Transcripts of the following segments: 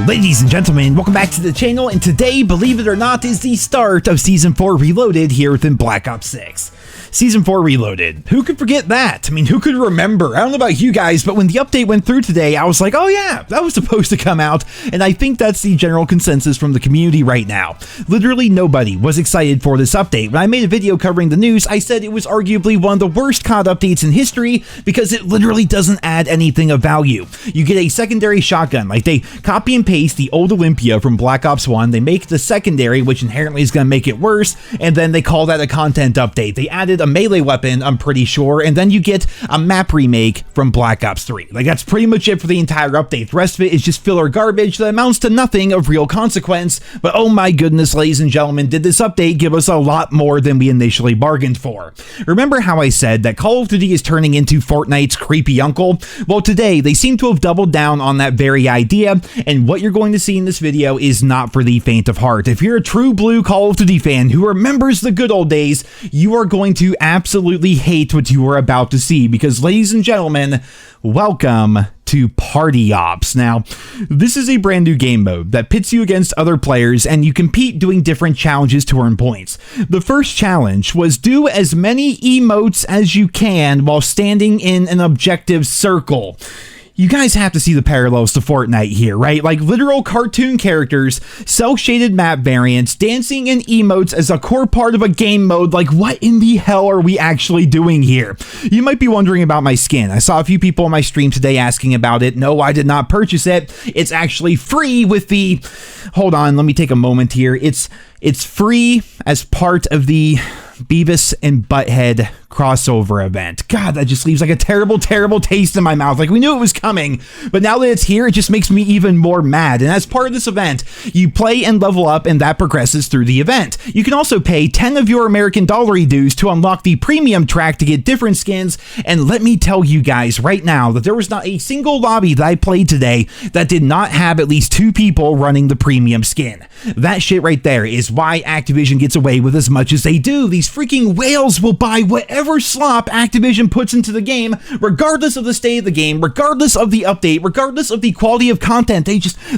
Ladies and gentlemen, welcome back to the channel, and today, believe it or not, is the start of Season 4 Reloaded here within Black Ops 6. Season 4 Reloaded. Who could forget that? I mean, who could remember? I don't know about you guys, but when the update went through today, I was like, oh yeah, that was supposed to come out, and I think that's the general consensus from the community right now. Literally nobody was excited for this update. When I made a video covering the news, I said it was arguably one of the worst COD updates in history because it literally doesn't add anything of value. You get a secondary shotgun, like they copy and paste the old Olympia from Black Ops 1, they make the secondary, which inherently is going to make it worse, and then they call that a content update. They added a melee weapon, I'm pretty sure, and then you get a map remake from Black Ops 3. Like, that's pretty much it for the entire update. The rest of it is just filler garbage that amounts to nothing of real consequence, but oh my goodness, ladies and gentlemen, did this update give us a lot more than we initially bargained for. Remember how I said that Call of Duty is turning into Fortnite's creepy uncle? Well, today, they seem to have doubled down on that very idea, and what you're going to see in this video is not for the faint of heart. If you're a true blue Call of Duty fan who remembers the good old days, you are going to absolutely hate what you are about to see because, ladies and gentlemen, welcome to Party Ops. Now, this is a brand new game mode that pits you against other players and you compete doing different challenges to earn points. The first challenge was do as many emotes as you can while standing in an objective circle. You guys have to see the parallels to Fortnite here, right? Like literal cartoon characters, cel-shaded map variants, dancing and emotes as a core part of a game mode. Like, what in the hell are we actually doing here? You might be wondering about my skin. I saw a few people on my stream today asking about it. No, I did not purchase it. It's actually free with the... Hold on, let me take a moment here. It's free as part of the Beavis and Butthead crossover event. God, that just leaves like a terrible, terrible taste in my mouth. Like, we knew it was coming, but now that it's here, it just makes me even more mad. And as part of this event, you play and level up, and that progresses through the event. You can also pay 10 of your American dollary dues to unlock the premium track to get different skins. And let me tell you guys right now that there was not a single lobby that I played today that did not have at least 2 people running the premium skin. That shit right there is why Activision gets away with as much as they do. These freaking whales will buy whatever slop Activision puts into the game, regardless of the state of the game, regardless of the update, regardless of the quality of content.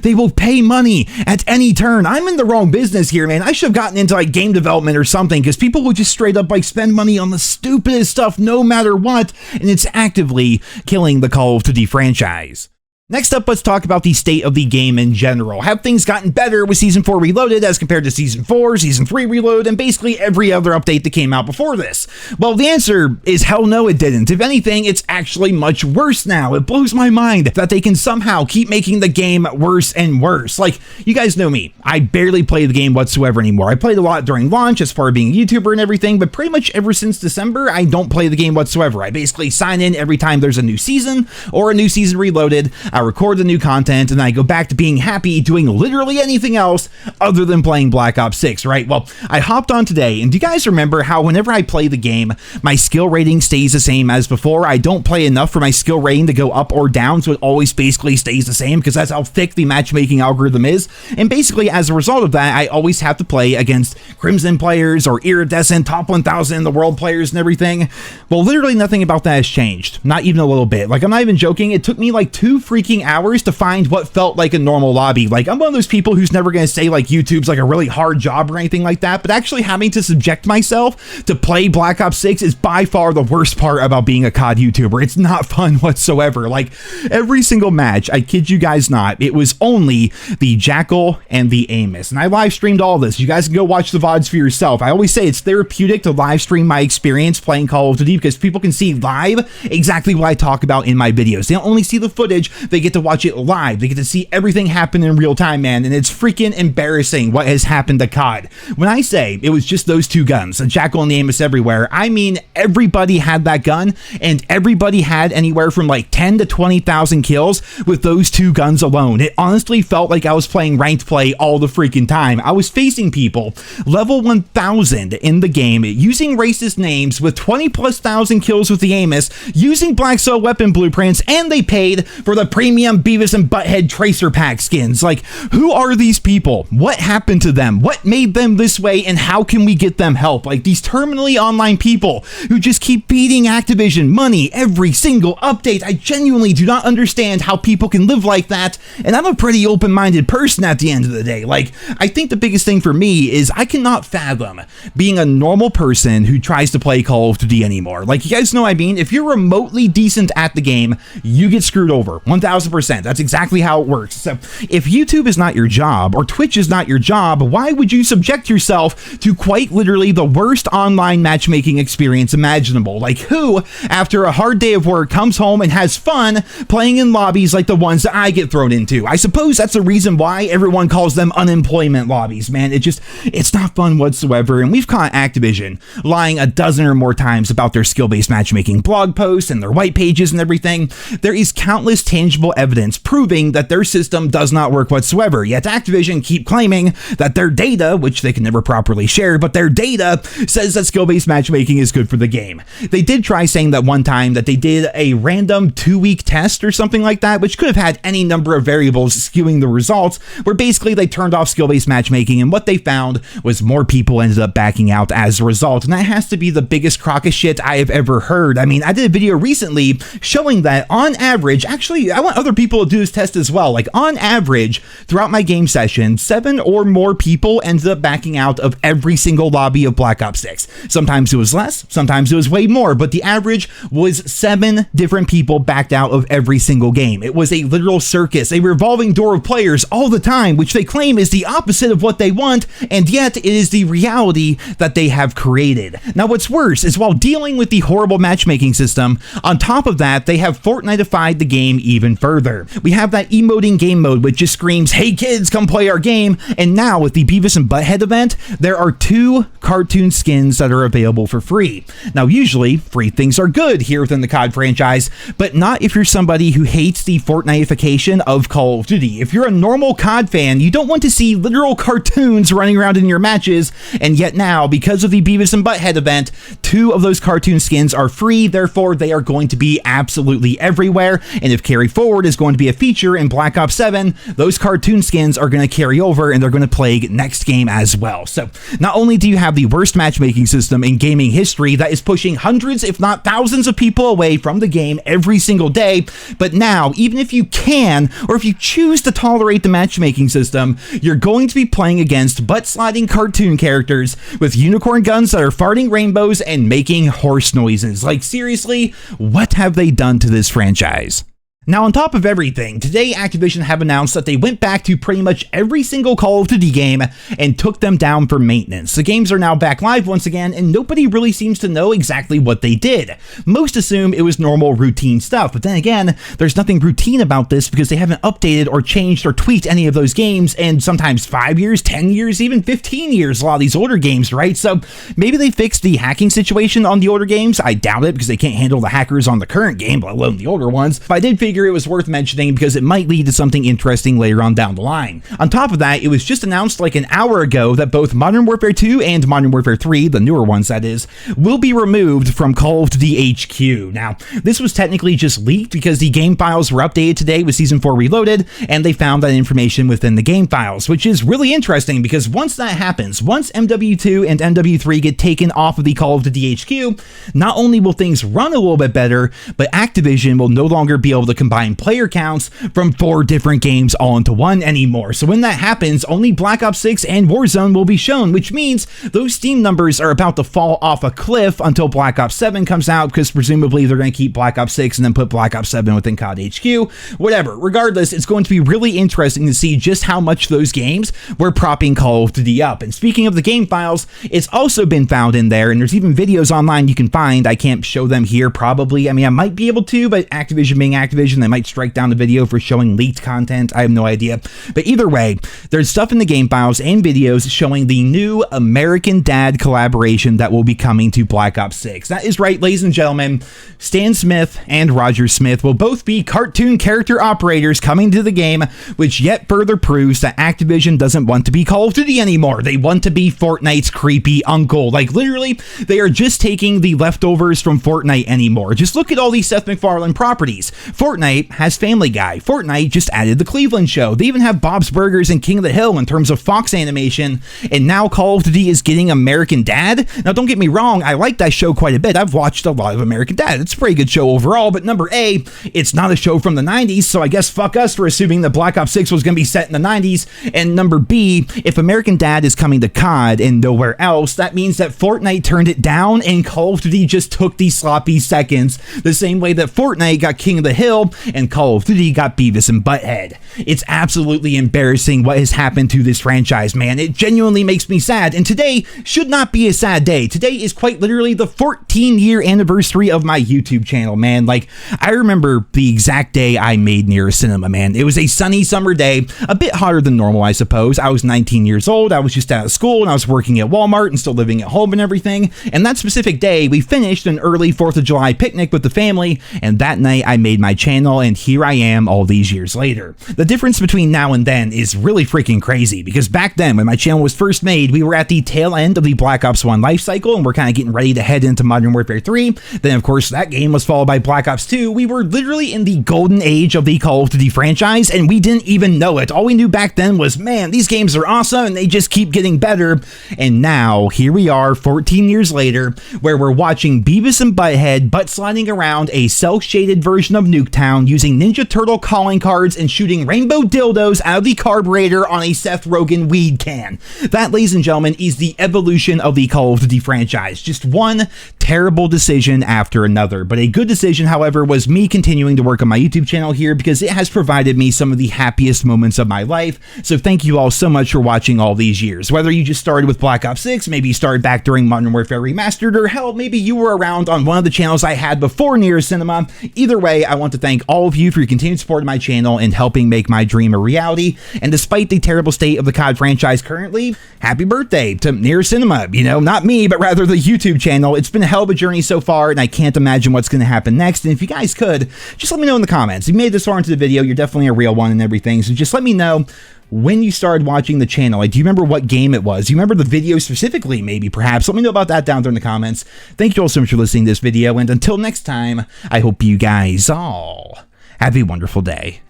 They will pay money at any turn. I'm in the wrong business here, man. I should have gotten into like game development or something, because people will just straight up like spend money on the stupidest stuff no matter what, and it's actively killing the Call of Duty franchise. Next up, let's talk about the state of the game in general. Have things gotten better with Season 4 Reloaded as compared to Season 4, Season 3 Reload, and basically every other update that came out before this? Well, the answer is hell no, it didn't. If anything, it's actually much worse now. It blows my mind that they can somehow keep making the game worse and worse. Like, you guys know me. I barely play the game whatsoever anymore. I played a lot during launch as far as being a YouTuber and everything, but pretty much ever since December, I don't play the game whatsoever. I basically sign in every time there's a new season or a new season reloaded. I record the new content, and I go back to being happy doing literally anything else other than playing Black Ops 6, right? Well, I hopped on today, and do you guys remember how whenever I play the game, my skill rating stays the same as before? I don't play enough for my skill rating to go up or down, so it always basically stays the same, because that's how thick the matchmaking algorithm is. And basically, as a result of that, I always have to play against Crimson players or iridescent top 1000 in the world players and everything. Well, literally nothing about that has changed. Not even a little bit. Like, I'm not even joking. It took me like 2 freaking hours to find what felt like a normal lobby. Like, I'm one of those people who's never going to say like YouTube's like a really hard job or anything like that, but actually having to subject myself to play Black Ops 6 is by far the worst part about being a COD YouTuber. It's not fun whatsoever. Like, every single match, I kid you guys not, it was only the Jackal and the Amos, and I live streamed all this. You guys can go watch the VODs for yourself. I always say it's therapeutic to live stream my experience playing Call of Duty because people can see live exactly what I talk about in my videos. They don't only see the footage, they get to watch it live. They get to see everything happen in real time, man, and it's freaking embarrassing what has happened to COD. When I say it was just those 2 guns, a Jackal and the Amos everywhere, I mean everybody had that gun, and everybody had anywhere from like 10 to 20,000 kills with those 2 guns alone. It honestly felt like I was playing ranked play all the freaking time. I was facing people level 1000 in the game using racist names with 20+ thousand kills with the Amos, using black cell weapon blueprints, and they paid for the premium premium Beavis and Butthead Tracer Pack skins. Like, who are these people? What happened to them? What made them this way, and how can we get them help? Like, these terminally online people who just keep beating Activision money every single update. I genuinely do not understand how people can live like that, and I'm a pretty open-minded person at the end of the day. Like, I think the biggest thing for me is I cannot fathom being a normal person who tries to play Call of Duty anymore. Like, you guys know what I mean? If you're remotely decent at the game, you get screwed over 1000%. That's exactly how it works. So if YouTube is not your job or Twitch is not your job, why would you subject yourself to quite literally the worst online matchmaking experience imaginable? Like, who, after a hard day of work, comes home and has fun playing in lobbies like the ones that I get thrown into? I suppose that's the reason why everyone calls them unemployment lobbies, man. It's not fun whatsoever, and we've caught Activision lying a dozen or more times about their skill-based matchmaking blog posts and their white pages and everything. There is countless tangible evidence proving that their system does not work whatsoever, yet Activision keep claiming that their data, which they can never properly share, but their data says that skill-based matchmaking is good for the game. They did try saying that one time that they did a random 2-week test or something like that, which could have had any number of variables skewing the results, where basically they turned off skill-based matchmaking, and what they found was more people ended up backing out as a result. And that has to be the biggest crock of shit I have ever heard. I mean, I did a video recently showing that on average, actually, I want other people to do this test as well. Like, on average, throughout my game session, 7 or more people ended up backing out of every single lobby of Black Ops 6. Sometimes it was less, sometimes it was way more, but the average was 7 different people backed out of every single game. It was a literal circus, a revolving door of players all the time, which they claim is the opposite of what they want, and yet it is the reality that they have created. Now, what's worse is while dealing with the horrible matchmaking system, on top of that, they have Fortnite-ified the game even further. We have that emoting game mode which just screams, "Hey kids, come play our game," and now with the Beavis and Butthead event, there are 2 cartoon skins that are available for free. Now, usually, free things are good here within the COD franchise, but not if you're somebody who hates the Fortnite-ification of Call of Duty. If you're a normal COD fan, you don't want to see literal cartoons running around in your matches, and yet now, because of the Beavis and Butthead event, 2 of those cartoon skins are free, therefore they are going to be absolutely everywhere, and if carry forward is going to be a feature in Black Ops 7, those cartoon skins are going to carry over and they're going to plague next game as well. So not only do you have the worst matchmaking system in gaming history that is pushing hundreds if not thousands of people away from the game every single day, but now, even if you can, or if you choose to tolerate the matchmaking system, you're going to be playing against butt-sliding cartoon characters with unicorn guns that are farting rainbows and making horse noises. Like, seriously, what have they done to this franchise? Now, on top of everything, today Activision have announced that they went back to pretty much every single Call of Duty game and took them down for maintenance. The games are now back live once again, and nobody really seems to know exactly what they did. Most assume it was normal routine stuff, but then again, there's nothing routine about this because they haven't updated or changed or tweaked any of those games in sometimes 5 years, 10 years, even 15 years, a lot of these older games, right? So maybe they fixed the hacking situation on the older games. I doubt it, because they can't handle the hackers on the current game, let alone the older ones. But I did figure it was worth mentioning because it might lead to something interesting later on down the line. On top of that, it was just announced like an hour ago that both Modern Warfare 2 and Modern Warfare 3, the newer ones that is, will be removed from Call of Duty HQ. Now, this was technically just leaked because the game files were updated today with Season 4 Reloaded, and they found that information within the game files, which is really interesting because once that happens, once MW2 and MW3 get taken off of the Call of Duty HQ, not only will things run a little bit better, but Activision will no longer be able to combine player counts from 4 different games all into one anymore. So when that happens, only Black Ops 6 and Warzone will be shown, which means those Steam numbers are about to fall off a cliff until Black Ops 7 comes out, because presumably they're going to keep Black Ops 6 and then put Black Ops 7 within COD HQ. Whatever. Regardless, it's going to be really interesting to see just how much those games were propping Call of Duty up. And speaking of the game files, it's also been found in there, and there's even videos online you can find. I can't show them here probably. I mean, I might be able to, but Activision being Activision, they might strike down the video for showing leaked content. I have no idea. But either way, there's stuff in the game files and videos showing the new American Dad collaboration that will be coming to Black Ops 6. That is right, ladies and gentlemen. Stan Smith and Roger Smith will both be cartoon character operators coming to the game, which yet further proves that Activision doesn't want to be Call of Duty anymore. They want to be Fortnite's creepy uncle. Like, literally, they are just taking the leftovers from Fortnite anymore. Just look at all these Seth MacFarlane properties. Fortnite Fortnite has Family Guy. Fortnite just added the Cleveland Show. They even have Bob's Burgers and King of the Hill in terms of Fox animation, and now Call of Duty is getting American Dad. Now, don't get me wrong, I like that show quite a bit. I've watched a lot of American Dad. It's a pretty good show overall, but number A, it's not a show from the 90s, so I guess fuck us for assuming that Black Ops 6 was going to be set in the 90s. And number B, if American Dad is coming to COD and nowhere else, that means that Fortnite turned it down and Call of Duty just took these sloppy seconds, the same way that Fortnite got King of the Hill and Call of Duty got Beavis and Butthead. It's absolutely embarrassing what has happened to this franchise, man. It genuinely makes me sad, and today should not be a sad day. Today is quite literally the 14-year anniversary of my YouTube channel, man. Like, I remember the exact day I made NerosCinema, man. It was a sunny summer day, a bit hotter than normal, I suppose. I was 19 years old, I was just out of school, and I was working at Walmart and still living at home and everything. And that specific day, we finished an early 4th of July picnic with the family, and that night I made my channel, and here I am all these years later. The difference between now and then is really freaking crazy, because back then, when my channel was first made, we were at the tail end of the Black Ops 1 life cycle, and we're kind of getting ready to head into Modern Warfare 3. Then, of course, that game was followed by Black Ops 2. We were literally in the golden age of the Call of Duty franchise, and we didn't even know it. All we knew back then was, man, these games are awesome, and they just keep getting better. And now, here we are, 14 years later, where we're watching Beavis and Butthead butt-sliding around a cel-shaded version of Nuketown using Ninja Turtle calling cards and shooting rainbow dildos out of the carburetor on a Seth Rogen weed can. That, ladies and gentlemen, is the evolution of the Call of Duty franchise. Just one terrible decision after another. But a good decision, however, was me continuing to work on my YouTube channel here, because it has provided me some of the happiest moments of my life. So thank you all so much for watching all these years. Whether you just started with Black Ops 6, maybe you started back during Modern Warfare Remastered, or hell, maybe you were around on one of the channels I had before NerosCinema. Either way, I want to thank all of you for your continued support of my channel and helping make my dream a reality. And despite the terrible state of the COD franchise currently, happy birthday to NerosCinema. You know, not me, but rather the YouTube channel. It's been a hell of a journey so far, and I can't imagine what's going to happen next. And if you guys could, just let me know in the comments. If you made this far into the video, you're definitely a real one and everything. So just let me know when you started watching the channel. Like, do you remember what game it was? Do you remember the video specifically, maybe, perhaps? Let me know about that down there in the comments. Thank you all so much for listening to this video, and until next time, I hope you guys all have a wonderful day.